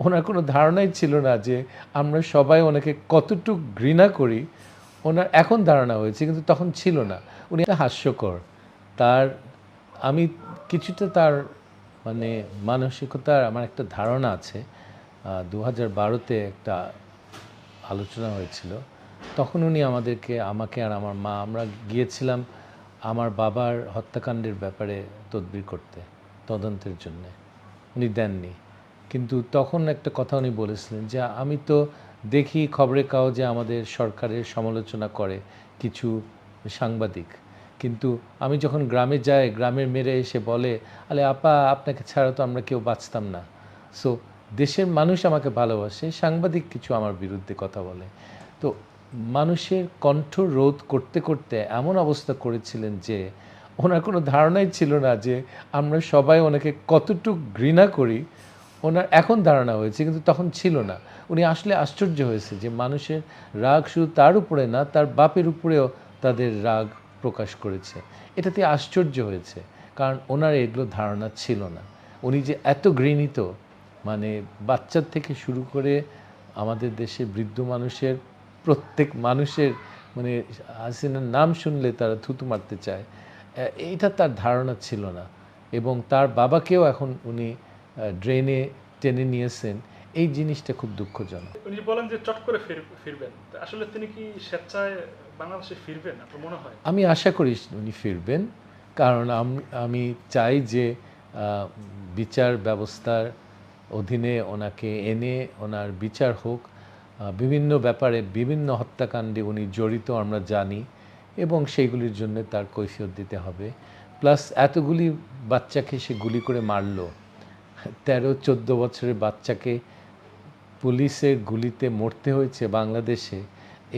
ওনার কোনো ধারণাই ছিল না যে আমরা সবাই ওনাকে কতটুক ঘৃণা করি। ওনার এখন ধারণা হয়েছে, কিন্তু তখন ছিল না। উনি একটা হাস্যকর। তার আমি কিছুটা তার মানে মানসিকতার আমার একটা ধারণা আছে। 2012-তে একটা আলোচনা হয়েছিল। তখন উনি আমাকে আর আমার মা আমরা গিয়েছিলাম আমার বাবার হত্যাকাণ্ডের ব্যাপারে তদবির করতে, তদন্তের জন্যে। উনি দেননি। কিন্তু তখন একটা কথা উনি বলেছিলেন যে আমি তো দেখি খবরের কাগজে আমাদের সরকারের সমালোচনা করে কিছু সাংবাদিক, কিন্তু আমি যখন গ্রামে যাই গ্রামের মেয়েরা এসে বলে, আরে আপা আপনাকে ছাড়া তো আমরা কেউ বাঁচতাম না। সো দেশের মানুষ আমাকে ভালোবাসে, সাংবাদিক কিছু আমার বিরুদ্ধে কথা বলে। তো মানুষের কণ্ঠ রোধ করতে করতে এমন অবস্থা করেছিলেন যে ওনার কোনো ধারণাই ছিল না যে আমরা সবাই ওনাকে কতটুক ঘৃণা করি। ওনার এখন ধারণা হয়েছে, কিন্তু তখন ছিল না। উনি আসলে আশ্চর্য হয়েছে যে মানুষের রাগ শুধু তার উপরে না, তার বাপের উপরেও তাদের রাগ প্রকাশ করেছে। এটাতে আশ্চর্য হয়েছে, কারণ ওনার এগুলো ধারণা ছিল না। উনি যে এত ঘৃণিত, মানে বাচ্চার থেকে শুরু করে আমাদের দেশে বৃদ্ধ মানুষের প্রত্যেক মানুষের মানে হাসিনার নাম শুনলে তারা থুতু মারতে চায়, এইটা তার ধারণা ছিল না। এবং তার বাবাকেও এখন উনি ড্রেনে টেনে নিয়েছেন। এই জিনিসটা খুব দুঃখজনক। উনি বলেন যে চট করে ফিরবেন, আসলে তিনি কি স্বেচ্ছায় বাংলাদেশে ফিরবেন আপনার মনে হয়? আমি আশা করি উনি ফিরবেন, কারণ আমি চাই যে বিচার ব্যবস্থার অধীনে ওনাকে এনে ওনার বিচার হোক। বিভিন্ন ব্যাপারে বিভিন্ন হত্যাকাণ্ডে উনি জড়িত আমরা জানি, এবং সেইগুলির জন্য তার কৈফিয়ত দিতে হবে। প্লাস এতগুলি বাচ্চাকে সে গুলি করে মারল, 13-14 বছরের বাচ্চাকে পুলিশের গুলিতে মরতে হয়েছে বাংলাদেশে।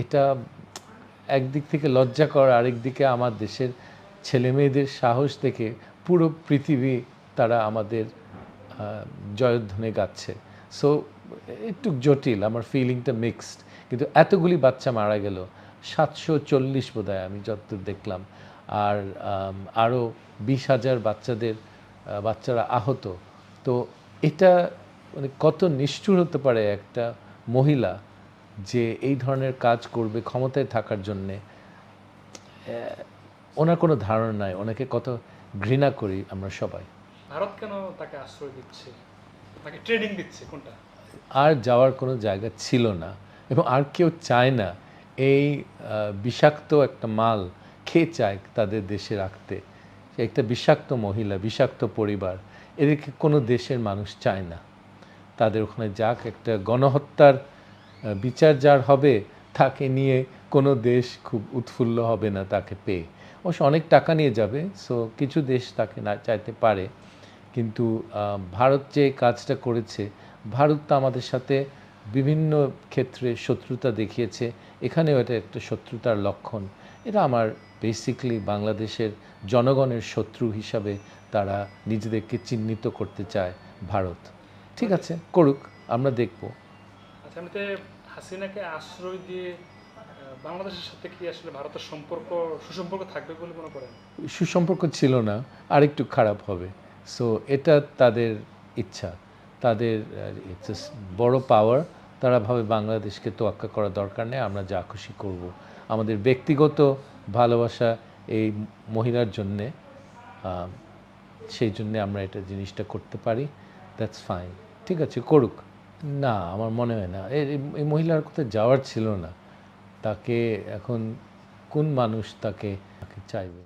এটা একদিক থেকে লজ্জাকর, আরেক দিকে আমার দেশের ছেলেমেয়েদের সাহস দেখে পুরো পৃথিবী তারা আমাদের জয়ধ্বনি গাচ্ছে। সো একটু জটিল, আমার ফিলিংটা মিক্সড। কিন্তু এতগুলি বাচ্চা মারা গেল, 740 বোধহয় আমি যতদূর দেখলাম, আর আরও 20,000 বাচ্চারা আহত। তো এটা মানে কত নিষ্ঠুর হতে পারে একটা মহিলা যে এই ধরনের কাজ করবে ক্ষমতায় থাকার জন্যে। ওনার কোনো ধারণা নাই, ওনাকে কত ঘৃণা করি আমরা সবাই। ভারত কেন তাকে আশ্রয় দিচ্ছে, তাকে ট্রেনিং দিচ্ছে কোনটা? আর যাওয়ার কোনো জায়গা ছিল না, এবং আর কেউ চায় না এই বিষাক্ত একটা মাল খেয়ে চায় তাদের দেশে রাখতে। একটা বিষাক্ত মহিলা, বিষাক্ত পরিবার, এদেরকে কোনো দেশের মানুষ চায় না। তাদের ওখানে যাক, একটা গণহত্যার বিচার যার হবে তাকে নিয়ে কোনো দেশ খুব উৎফুল্ল হবে না তাকে পেয়ে। অবশ্য অনেক টাকা নিয়ে যাবে, সো কিছু দেশ তাকে না চাইতে পারে। কিন্তু ভারত যে কাজটা করেছে, ভারত তো আমাদের সাথে বিভিন্ন ক্ষেত্রে শত্রুতা দেখিয়েছে, এখানেও এটা একটা শত্রুতার লক্ষণ। এটা আমার বেসিক্যালি বাংলাদেশের জনগণের শত্রু হিসাবে তারা নিজেদেরকে চিহ্নিত করতে চায় ভারত। ঠিক আছে, করুক, আমরা দেখব। আচ্ছা, এমনিতে হাসিনাকে আশ্রয় দিয়ে বাংলাদেশের সাথে কি আসলে ভারতের সুসম্পর্ক থাকবে বলে মনে করেন? সুসম্পর্ক ছিল না, আরেকটু খারাপ হবে। সো এটা তাদের ইচ্ছা, তাদের বড় পাওয়ার। তারা ভাবে বাংলাদেশকে তোয়াক্কা করা দরকার নেই, আমরা যা খুশি করব। আমাদের ব্যক্তিগত ভালোবাসা এই মহিলার জন্যে, সেই জন্যে আমরা এটা জিনিসটা করতে পারি। দ্যাটস ফাইন, ঠিক আছে, করুক। না, আমার মনে হয় না এই মহিলার কোথাও যাওয়ার ছিল না। তাকে এখন কোন মানুষ তাকে চাইবে?